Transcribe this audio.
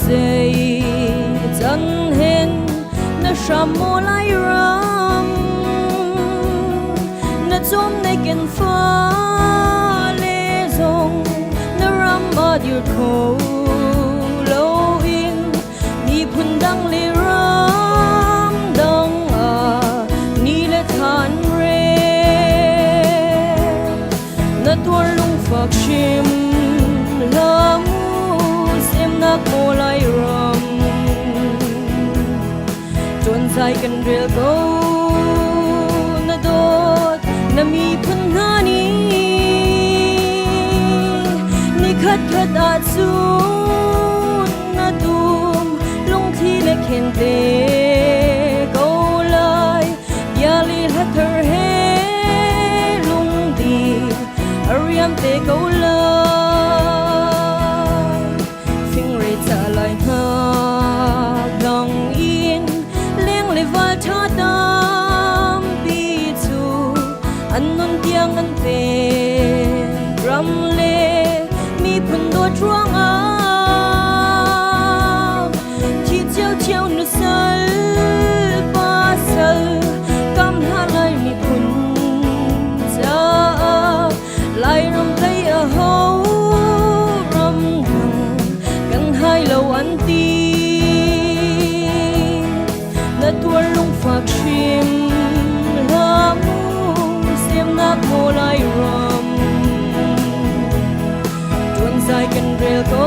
dây chân hen na sham mo lai ram na chom nei ken fa le zong na ram ma dir kho lo in ni phun dang le ram dang a ni le than re na tuar lung phak shim la mu sem na ko lai ram chon sai kan rel go na dot na mi phun na ni ni khat khat a chu na tum lung thi le khen te go lai ya li hat her he lung di ariam te go lai phing re cha lai ha dang in leng le val tha dam pi chu an non tiang an te ram le mi phun do chuang a chi chiao chiao nu sal pa sal kam ha lai mi phun cha lai ram play a ho ram dang kan hai lo an ti na tuar lung phak shim la mu sem na ko lai ram tuan sai kan rel ko